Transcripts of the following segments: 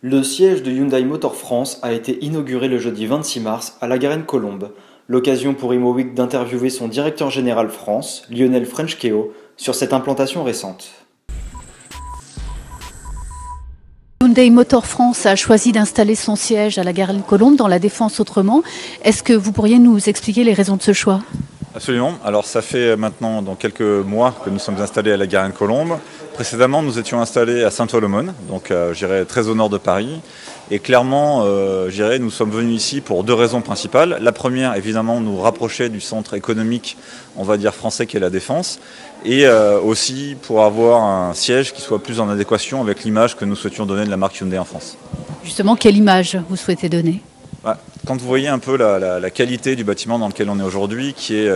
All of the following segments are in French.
Le siège de Hyundai Motor France a été inauguré le jeudi 26 mars à La Garenne-Colombes. L'occasion pour Imo Week d'interviewer son directeur général France, Lionel Frenchkeo, sur cette implantation récente. Hyundai Motor France a choisi d'installer son siège à la Garenne-Colombes dans la Défense autrement. Est-ce que vous pourriez nous expliquer les raisons de ce choix ? Absolument. Alors ça fait maintenant dans quelques mois que nous sommes installés à la Garenne-Colombes. Précédemment, nous étions installés à Saint-Ouen-l'Aumône, donc je dirais très au nord de Paris. Et clairement, nous sommes venus ici pour deux raisons principales. La première, évidemment, nous rapprocher du centre économique, on va dire français, qui est la Défense. Et aussi pour avoir un siège qui soit plus en adéquation avec l'image que nous souhaitions donner de la marque Hyundai en France. Justement, quelle image vous souhaitez donner ? Quand vous voyez un peu la qualité du bâtiment dans lequel on est aujourd'hui, qui est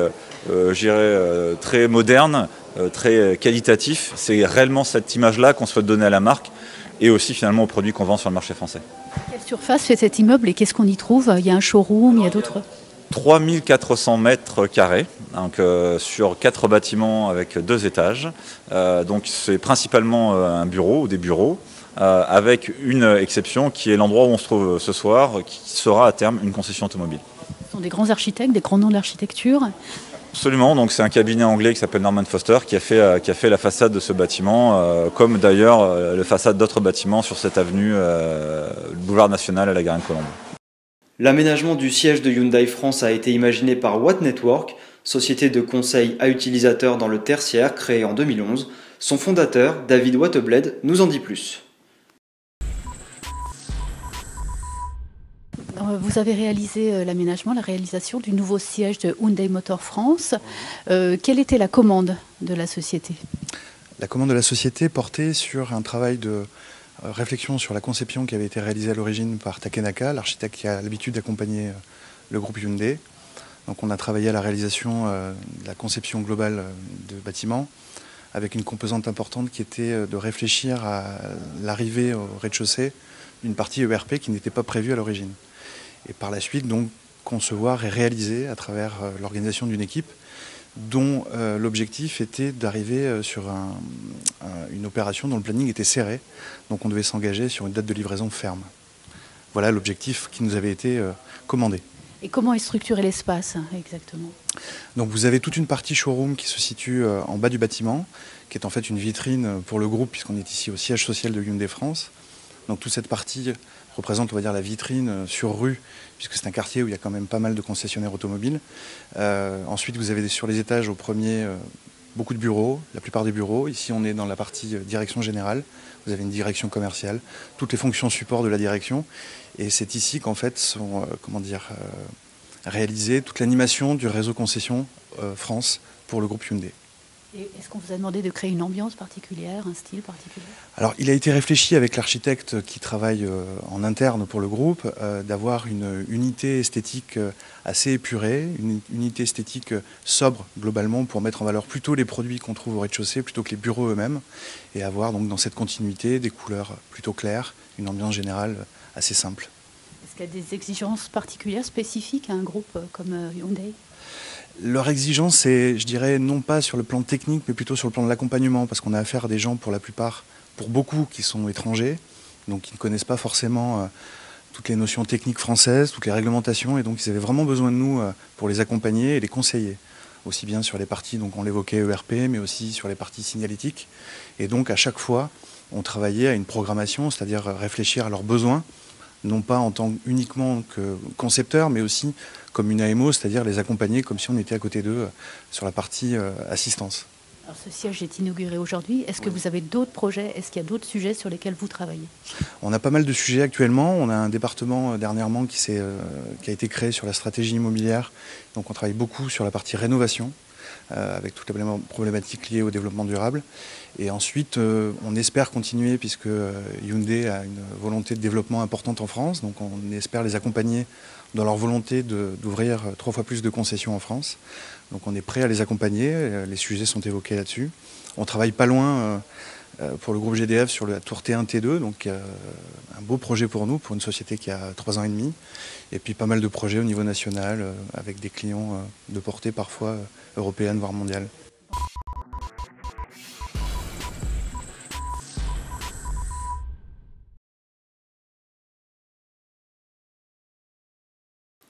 très moderne, très qualitatif, c'est réellement cette image-là qu'on souhaite donner à la marque et aussi finalement aux produits qu'on vend sur le marché français. Quelle surface fait cet immeuble et qu'est-ce qu'on y trouve ? Il y a un showroom, il y a d'autres... 3400 mètres carrés, donc, sur 4 bâtiments avec 2 étages. Donc c'est principalement un bureau ou des bureaux. Avec une exception qui est l'endroit où on se trouve ce soir, qui sera à terme une concession automobile. Ce sont des grands architectes, des grands noms de l'architecture. Absolument, donc c'est un cabinet anglais qui s'appelle Norman Foster qui a fait la façade de ce bâtiment, comme d'ailleurs la façade d'autres bâtiments sur cette avenue, le boulevard national à la Garenne-Colombes. L'aménagement du siège de Hyundai France a été imaginé par Watt Network, société de conseil à utilisateurs dans le tertiaire créée en 2011. Son fondateur, David Wattebled, nous en dit plus. Vous avez réalisé la réalisation du nouveau siège de Hyundai Motor France. Quelle était la commande de la société ? La commande de la société portait sur un travail de réflexion sur la conception qui avait été réalisée à l'origine par Takenaka, l'architecte qui a l'habitude d'accompagner le groupe Hyundai. Donc on a travaillé à la réalisation de la conception globale de bâtiments, avec une composante importante qui était de réfléchir à l'arrivée au rez-de-chaussée d'une partie ERP qui n'était pas prévue à l'origine. Et par la suite, donc, concevoir et réaliser à travers l'organisation d'une équipe dont l'objectif était d'arriver sur une opération dont le planning était serré. Donc on devait s'engager sur une date de livraison ferme. Voilà l'objectif qui nous avait été commandé. Et comment est structuré l'espace exactement ? Donc vous avez toute une partie showroom qui se situe en bas du bâtiment, qui est en fait une vitrine pour le groupe puisqu'on est ici au siège social de Hyundai France. Donc toute cette partie représente, on va dire, la vitrine sur rue, puisque c'est un quartier où il y a quand même pas mal de concessionnaires automobiles. Ensuite, vous avez sur les étages au premier beaucoup de bureaux, la plupart des bureaux. Ici, on est dans la partie direction générale. Vous avez une direction commerciale, toutes les fonctions support de la direction. Et c'est ici qu'en fait sont réalisées toute l'animation du réseau concession France pour le groupe Hyundai. Et est-ce qu'on vous a demandé de créer une ambiance particulière, un style particulier ? Alors, il a été réfléchi avec l'architecte qui travaille en interne pour le groupe, d'avoir une unité esthétique assez épurée, une unité esthétique sobre globalement pour mettre en valeur plutôt les produits qu'on trouve au rez-de-chaussée plutôt que les bureaux eux-mêmes et avoir donc dans cette continuité des couleurs plutôt claires, une ambiance générale assez simple. Est-ce qu'il y a des exigences particulières, spécifiques à un groupe comme Hyundai ? Leur exigence, c'est, je dirais, non pas sur le plan technique, mais plutôt sur le plan de l'accompagnement, parce qu'on a affaire à des gens, pour la plupart, pour beaucoup, qui sont étrangers, donc qui ne connaissent pas forcément toutes les notions techniques françaises, toutes les réglementations, et donc ils avaient vraiment besoin de nous pour les accompagner et les conseiller, aussi bien sur les parties, donc on l'évoquait, ERP, mais aussi sur les parties signalétiques. Et donc à chaque fois, on travaillait à une programmation, c'est-à-dire réfléchir à leurs besoins, non pas en tant uniquement que concepteur, mais aussi comme une AMO, c'est-à-dire les accompagner comme si on était à côté d'eux sur la partie assistance. Alors ce siège est inauguré aujourd'hui. Est-ce que vous avez d'autres projets ? Est-ce qu'il y a d'autres sujets sur lesquels vous travaillez ? On a pas mal de sujets actuellement. On a un département dernièrement qui a été créé sur la stratégie immobilière. Donc on travaille beaucoup sur la partie rénovation, avec toutes les problématiques liées au développement durable. Et ensuite, on espère continuer, puisque Hyundai a une volonté de développement importante en France. Donc on espère les accompagner dans leur volonté d'ouvrir 3 fois plus de concessions en France. Donc on est prêt à les accompagner, les sujets sont évoqués là-dessus. On travaille pas loin pour le groupe GDF sur la tour T1, T2, donc un beau projet pour nous, pour une société qui a 3 ans et demi. Et puis pas mal de projets au niveau national, avec des clients de portée parfois européenne, voire mondiale.